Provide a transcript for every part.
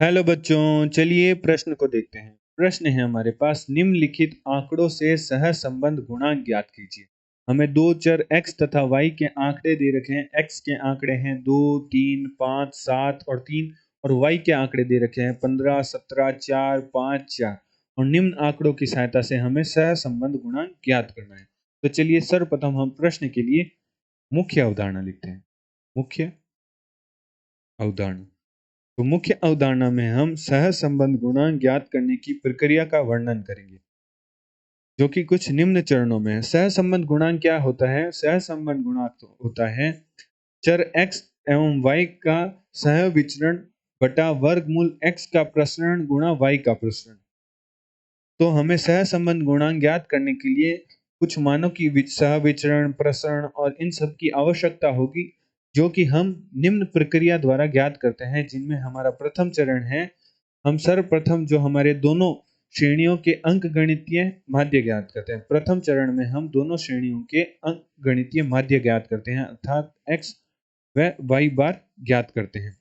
Hello बच्चों, चलिए प्रश्न को देखते हैं। प्रश्न है हमारे पास, निम्नलिखित आंकड़ों से सह संबंध गुणांक ज्ञात कीजिए। हमें दो चर x तथा y के आंकड़े दे रखे हैं। x के आंकड़े हैं 2, 3, 5, 7 और 3 और y के आंकड़े दे रखे हैं 15, 17, 4, 5, 4 और निम्न आंकड़ों की सहायता से हमें सह संबंध गुणांक ज्ञात करना है। तो चलिए सर्वप्रथम हम प्रश्न के लिए मुख्य अवधारणा लिखते हैं। मुख्य अवधारणा। तो मुख्य अवधारणा में हम सहसंबंध गुणांक ज्ञात करने की प्रक्रिया का वर्णन करेंगे, जो कि कुछ निम्न चरणों में है। सहसंबंध गुणांक क्या होता है? सहसंबंध गुणांक तो होता है चर x एवं y का सह विचरण बटा वर्गमूल x का प्रसरण गुणा y का प्रसरण। तो हमें सहसंबंध गुणांक ज्ञात करने के लिए कुछ मानों की सह विचरण, प्रसरण और इन सब की आवश्यकता होगी, जो कि हम निम्न प्रक्रिया द्वारा ज्ञात करते हैं, जिनमें हमारा प्रथम चरण है, हम सर्वप्रथम जो हमारे दोनों श्रेणियों के अंक गणितीय माध्य ज्ञात करते हैं। प्रथम चरण में हम दोनों श्रेणियों के अंक गणितीय माध्य ज्ञात करते हैं, अर्थात x व y बार ज्ञात करते हैं।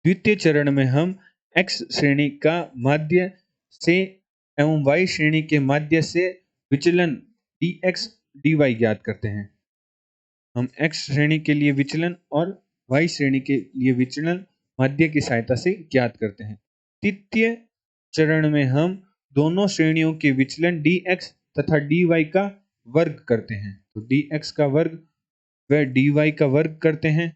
द्वितीय चरण में हम x श्रेणी का माध्य से एवं y श्रेणी के माध्य से विचलन dx dy ज्ञात करते हैं। हम x श्रेणी के लिए विचलन और y श्रेणी के लिए विचलन माध्य की सहायता से ज्ञात करते हैं। तृतीय चरण में हम दोनों श्रेणियों के विचलन dx तथा dy का वर्ग करते हैं। तो dx का वर्ग व dy का वर्ग करते हैं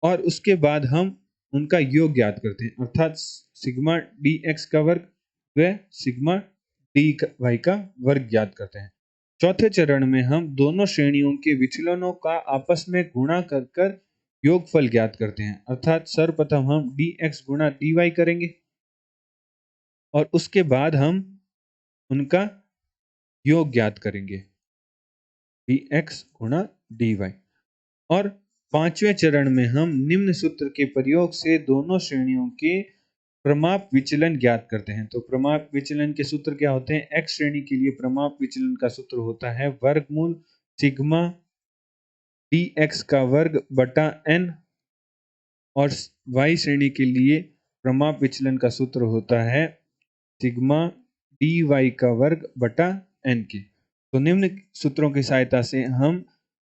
और उसके बाद हम उनका योग ज्ञात करते हैं, अर्थात सिग्मा dx का वर्ग व सिग्मा dy का वर्ग ज्ञात करते हैं। चौथे चरण में हम दोनों श्रेणियों के विचलनों का आपस में गुणा कर कर योगफल ज्ञात करते हैं, अर्थात सर्वप्रथम हम dx गुणा dy करेंगे और उसके बाद हम उनका योग ज्ञात करेंगे, dx गुणा dy। और पांचवें चरण में हम निम्न सूत्र के प्रयोग से दोनों श्रेणियों के प्रमाप विचलन ज्ञात करते हैं। तो प्रमाप विचलन के सूत्र क्या होते हैं? x श्रेणी के लिए प्रमाप विचलन का सूत्र होता है वर्गमूल सिग्मा dx का वर्ग बटा n और y श्रेणी के लिए प्रमाप विचलन का सूत्र होता है सिग्मा dy का वर्ग बटा n के। तो निम्न सूत्रों की सहायता से हम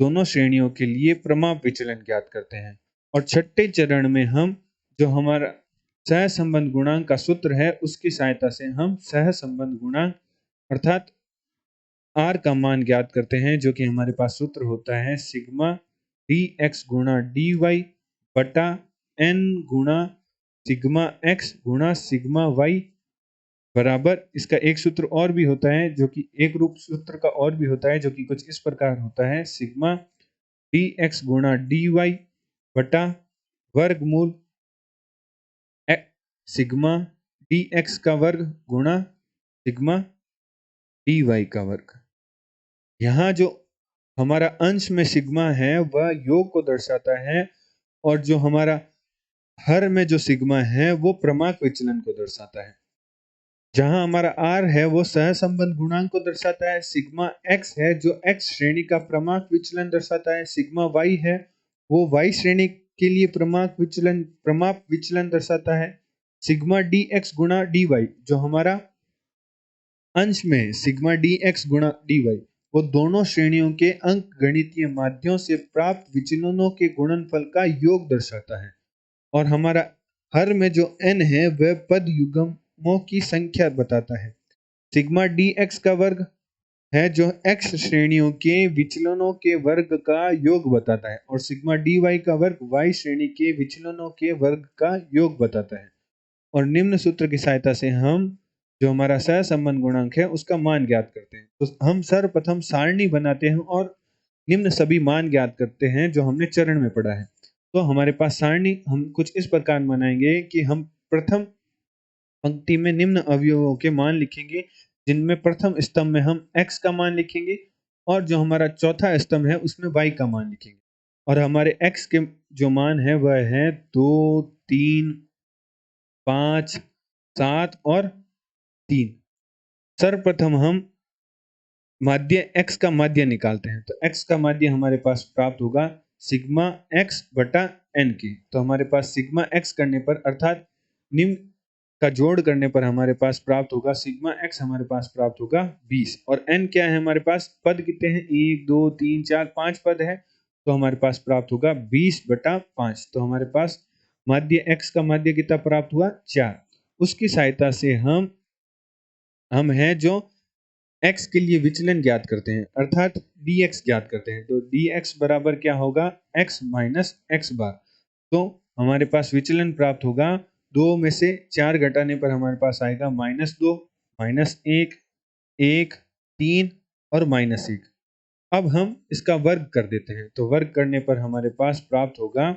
दोनों श्रेणियों के लिए प्रमाप विचलन ज्ञात करते हैं। और छठे चरण में हम जो हमारा सहसंबंध गुणांक का सूत्र है, उसकी सहायता से हम सहसंबंध गुणांक अर्थात r का मान ज्ञात करते हैं, जो कि हमारे पास सूत्र होता है सिग्मा dx गुणा dy बटा n गुणा सिग्मा x गुणा सिग्मा y बराबर। इसका एक सूत्र और भी होता है, जो कि एक रूप सूत्र का और भी होता है, जो कि कुछ इस प्रकार होता है सिग्मा dx गुणा dy बटा वर्गमूल सिग्मा dx का वर्ग गुणा सिग्मा dy का वर्ग। यहाँ जो हमारा अंश में सिग्मा है वह योग को दर्शाता है और जो हमारा हर में जो सिग्मा है वो प्रमाक विचलन को दर्शाता है। जहां हमारा r है वो सहसंबंध गुणांक को दर्शाता है, सिग्मा x है जो x श्रेणी का प्रमाक विचलन दर्शाता है, सिग्मा y है वो y श्रेणी के लिए प्रमाप विचलन दर्शाता है, सिग्मा dx गुणा dy जो हमारा अंश में सिग्मा dx गुणा dy वो दोनों श्रेणियों के अंक गणितीय माध्यों से प्राप्त विचलनों के गुणनफल का योग दर्शाता है। और हमारा हर में जो n है वह पद युग्मों की संख्या बताता है। सिग्मा dx का वर्ग है जो x श्रेणियों के विचलनों के वर्ग का योग बताता है और सिग्मा dy का वर्ग y श्रेणी के विचलनों के वर्ग का योग बताता है। और निम्न सूत्र की सहायता से हम जो हमारा सहसंबंध गुणांक है उसका मान ज्ञात करते हैं। तो हम सर्वप्रथम सारणी बनाते हैं और निम्न सभी मान ज्ञात करते हैं जो हमने चरण में पढ़ा है। तो हमारे पास सारणी हम कुछ इस प्रकार बनाएंगे कि हम प्रथम पंक्ति में निम्न अवयवों के मान लिखेंगे, जिनमें प्रथम स्तंभ में हम x का मान लिखेंगे और जो हमारा चौथा स्तंभ है उसमें y का मान लिखेंगे। और हमारे x के जो मान है वह है 2, 3, 5, 7 और 3। सर्वप्रथम हम माध्य x का माध्य निकालते हैं। तो x का माध्य हमारे पास प्राप्त होगा सिग्मा x बटा n के। तो हमारे पास सिग्मा x करने पर अर्थात निम्न का जोड़ करने पर हमारे पास प्राप्त होगा सिग्मा एक्स, हमारे पास प्राप्त होगा 20। और n क्या है हमारे पास, पद कितने हैं, 1 2 3 4 5 पद है, तो हमारे पास प्राप्त होगा 20/5। तो हमारे पास माध्य x का माध्य कितना प्राप्त हुआ, 4। उसकी सहायता से हम हैं जो x के लिए विचलन ज्ञात करते हैं, अर्थात dx ज्ञात करते हैं। तो dx बराबर क्या होगा, x माइनस एक्स बार। तो हमारे पास विचलन प्राप्त होगा, 2 में से 4 घटाने पर हमारे पास आएगा -2, -1, 1, 3 और -1। अब हम इसका वर्ग कर देते हैं, तो वर्ग करने पर हमारे पास प्राप्त होगा,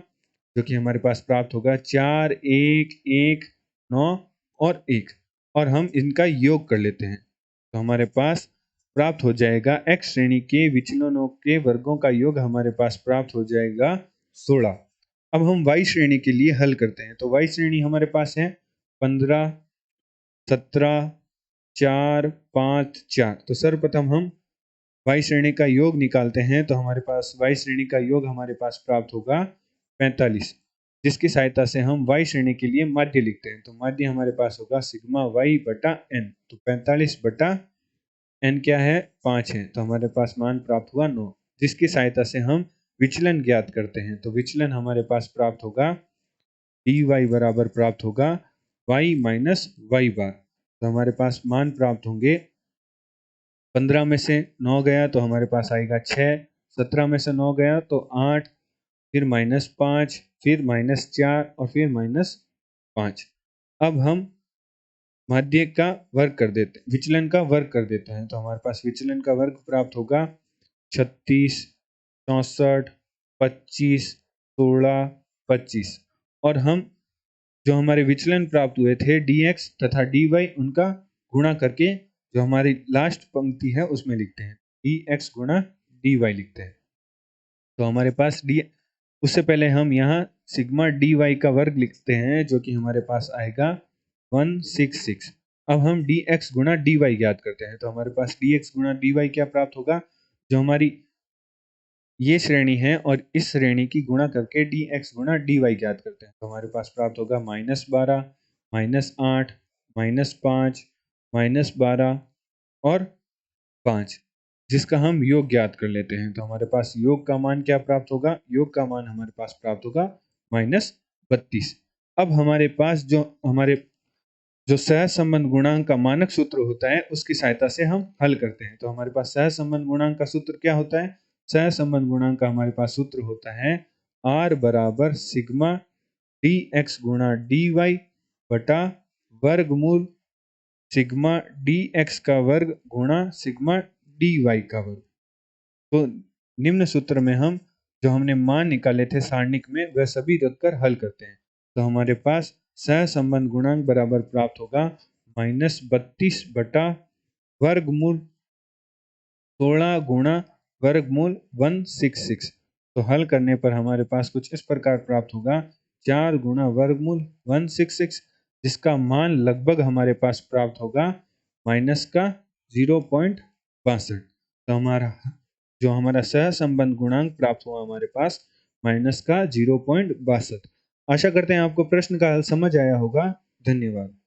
जो कि हमारे पास प्राप्त होगा 4, 1, 1, 9 और 1, और हम इनका योग कर लेते हैं। तो हमारे पास प्राप्त हो जाएगा x श्रेणी के विचलनों के वर्गों का योग, हमारे पास प्राप्त हो जाएगा 16। अब हम y श्रेणी के लिए हल करते हैं। तो y श्रेणी हमारे पास है 15, 17, 4, 5, 4। तो सर्वप्रथम हम y श्रेणी का योग निकालते हैं। तो हमारे पास y श्रेणी का योग हमारे पास प्राप्त होगा 45, जिसकी सहायता से हम y श्रेणी के लिए माध्य लिखते हैं। तो माध्य हमारे पास होगा सिग्मा y/n। तो 45/n क्या है, 5 है। तो हमारे पास मान प्राप्त हुआ 9, जिसकी सहायता से हम विचलन ज्ञात करते हैं। तो विचलन हमारे पास प्राप्त होगा dy बराबर प्राप्त होगा y माइनस y बार। तो हमारे पास मान प्राप्त होंगे, 15 में से 9 गया तो हमारे पास आएगा 6, 17 में से 9 गया तो 8, फिर -5, फिर -4 और फिर -5। अब हम माध्य का वर्ग कर देते हैं, विचलन का वर्ग कर देते हैं। तो हमारे पास विचलन का वर्ग प्राप्त होगा 36, 64, 25, 16, 25। और हम जो हमारे विचलन प्राप्त हुए थे dx तथा dy, उनका गुणा करके जो हमारी लास्ट पंक्ति है उसमें लिखते हैं, dx गुणा dy लिखते हैं। तो हमारे पास उससे पहले हम यहाँ सिग्मा dy का वर्ग लिखते हैं, जो कि हमारे पास आएगा 166। अब हम dx गुणा dy ज्ञात करते हैं। तो हमारे पास dx गुणा dy क्या प्राप्त होगा, जो हमारी ये श्रेणी है और इस श्रेणी की गुणा करके dx गुणा dy ज्ञात करते हैं। तो हमारे पास प्राप्त होगा -12, -8, -5, -12 और 5, जिसका हम योग ज्ञात कर लेते हैं। तो हमारे पास योग का मान क्या प्राप्त होगा, योग का मान हमारे पास प्राप्त होगा -32। अब हमारे पास जो सहसंबंध गुणांक का मानक सूत्र होता है, उसकी सहायता से हम हल करते हैं। तो हमारे पास सहसंबंध गुणांक का सूत्र क्या होता है, सहसंबंध गुणांक का हमारे पास सूत्र होता है r बराबर सिग्मा dx गुणा dy बटा वर्गमूल सिग्मा dx का वर्ग गुणा सिग्मा dy का वर्ग। तो निम्न सूत्र में हम जो हमने मान निकाले थे सारणिक में, वह सभी रखकर हल करते हैं। तो हमारे पास सहसंबंध गुणांक बराबर प्राप्त होगा -32 बटा वर्गमूल 16 गुणा वर्गमूल 166। तो हल करने पर हमारे पास कुछ इस प्रकार प्राप्त होगा, 4 गुणा वर्गमूल 166, जिसका मान लगभग हमारे पास प्राप्त होगा माइनस का 0.62। तो हमारा सहसंबंध गुणांक प्राप्त हुआ हमारे पास माइनस का 0.62। आशा करते हैं आपको प्रश्न का हल समझ आया होगा। धन्यवाद।